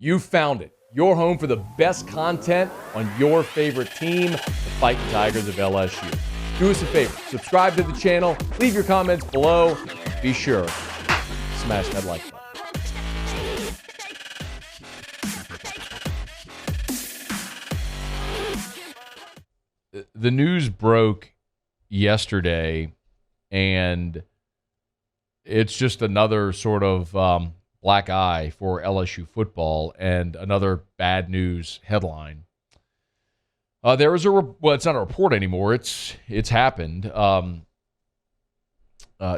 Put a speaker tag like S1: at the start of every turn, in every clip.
S1: You found it. Your home for the best content on your favorite team, the Fighting Tigers of LSU. Do us a favor. Subscribe to the channel. Leave your comments below. Be sure to smash that like button. The news broke yesterday, and it's just another sort of black eye for LSU football and another bad news headline. There was it's not a report anymore. It's happened.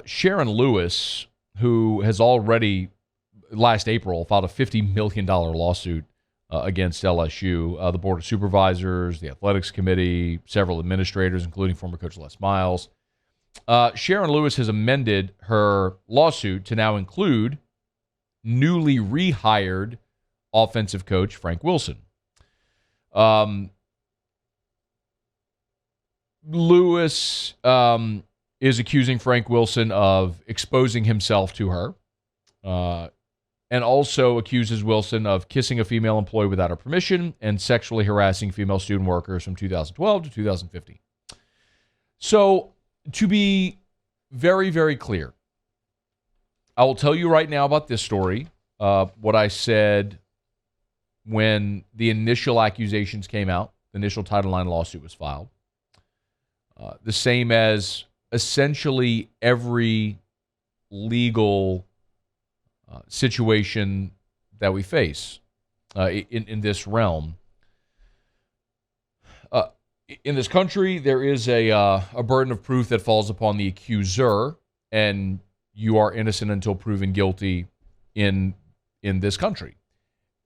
S1: Sharon Lewis, who has already last April filed a $50 million lawsuit against LSU, the Board of Supervisors, the Athletics Committee, several administrators, including former coach Les Miles. Sharon Lewis has amended her lawsuit to now include newly rehired offensive coach Frank Wilson. Lewis is accusing Frank Wilson of exposing himself to her, and also accuses Wilson of kissing a female employee without her permission and sexually harassing female student workers from 2012 to 2015. So, to be very, very clear, I will tell you right now about this story, what I said when the initial accusations came out, the initial Title IX lawsuit was filed. The same as essentially every legal situation that we face in this realm. In this country, there is a burden of proof that falls upon the accuser, and you are innocent until proven guilty in this country.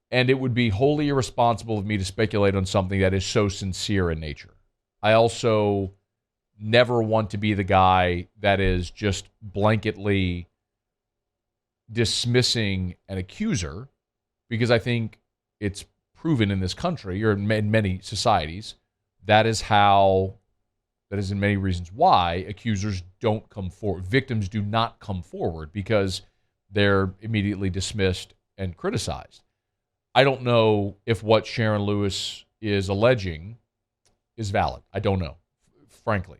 S1: And it would be wholly irresponsible of me to speculate on something that is so sincere in nature. I also never want to be the guy that is just blanketly dismissing an accuser, because I think it's proven in this country or in many societies that is in many reasons why accusers don't come forward. Victims do not come forward because they're immediately dismissed and criticized. I don't know if what Sharon Lewis is alleging is valid. I don't know, frankly.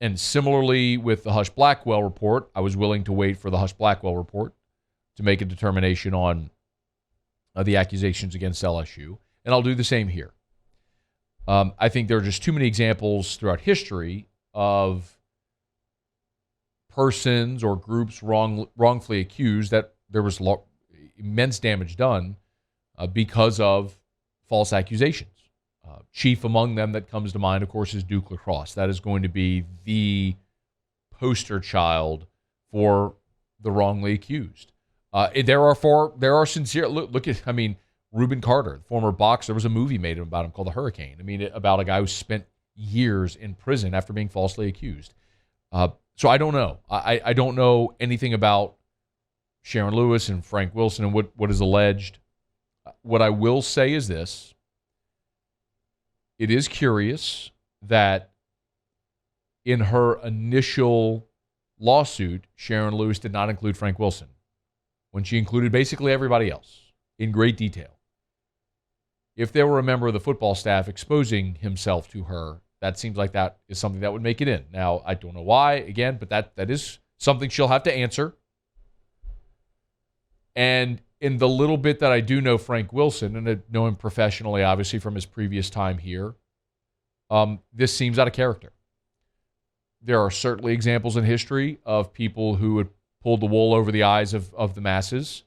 S1: And similarly with the Hush-Blackwell report, I was willing to wait for the Hush-Blackwell report to make a determination on the accusations against LSU, and I'll do the same here. I think there are just too many examples throughout history of persons or groups wrongfully accused that there was immense damage done because of false accusations. Chief among them that comes to mind, of course, is Duke Lacrosse. That is going to be the poster child for the wrongly accused. There are sincere. Look at, Reuben Carter, the former boxer. There was a movie made about him called The Hurricane. About a guy who spent years in prison after being falsely accused. So I don't know. I don't know anything about Sharon Lewis and Frank Wilson and what is alleged. What I will say is this. It is curious that in her initial lawsuit, Sharon Lewis did not include Frank Wilson, when she included basically everybody else in great detail. If there were a member of the football staff exposing himself to her, that seems like that is something that would make it in. Now, I don't know why, again, but that is something she'll have to answer. And in the little bit that I do know Frank Wilson, and I know him professionally, obviously, from his previous time here, this seems out of character. There are certainly examples in history of people who had pulled the wool over the eyes of the masses.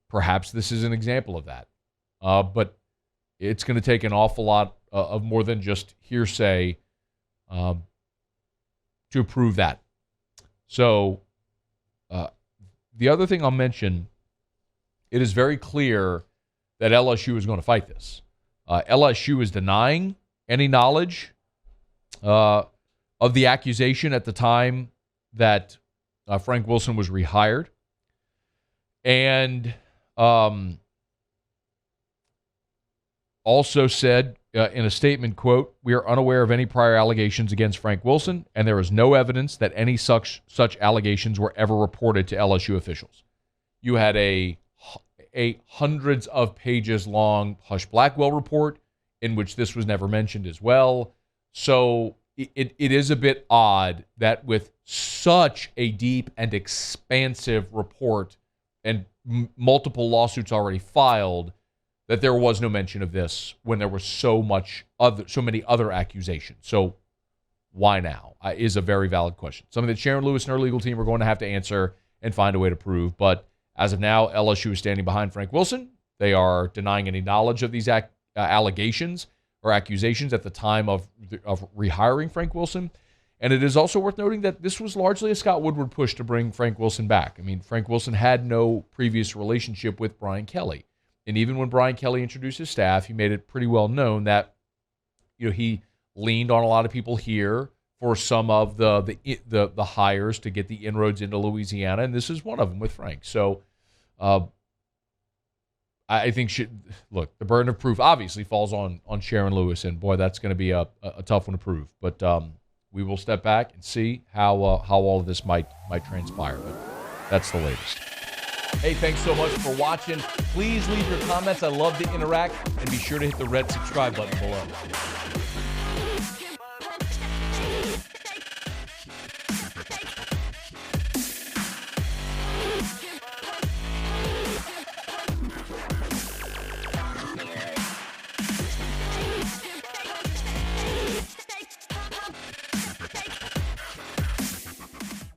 S1: Perhaps this is an example of that. But it's going to take an awful lot of more than just hearsay to prove that. So the other thing I'll mention, it is very clear that LSU is going to fight this. LSU is denying any knowledge of the accusation at the time that Frank Wilson was rehired. And also said in a statement, quote, "We are unaware of any prior allegations against Frank Wilson, and there is no evidence that any such allegations were ever reported to LSU officials." You had a a hundreds of pages long Hush Blackwell report in which this was never mentioned as well. So it is a bit odd that with such a deep and expansive report and multiple lawsuits already filed, that there was no mention of this when there was so many other accusations. So why now is a very valid question. Something that Sharon Lewis and her legal team are going to have to answer and find a way to prove. But as of now, LSU is standing behind Frank Wilson. They are denying any knowledge of these allegations or accusations at the time of rehiring Frank Wilson. And it is also worth noting that this was largely a Scott Woodward push to bring Frank Wilson back. I mean, Frank Wilson had no previous relationship with Brian Kelly. And even when Brian Kelly introduced his staff, he made it pretty well known that, he leaned on a lot of people here for some of the hires to get the inroads into Louisiana, and this is one of them with Frank. So I think, look, the burden of proof obviously falls on Sharon Lewis, and boy, that's going to be a tough one to prove. But we will step back and see how all of this might transpire. But that's the latest. Hey, thanks so much for watching. Please leave your comments. I love to interact, and be sure to hit the red subscribe button below.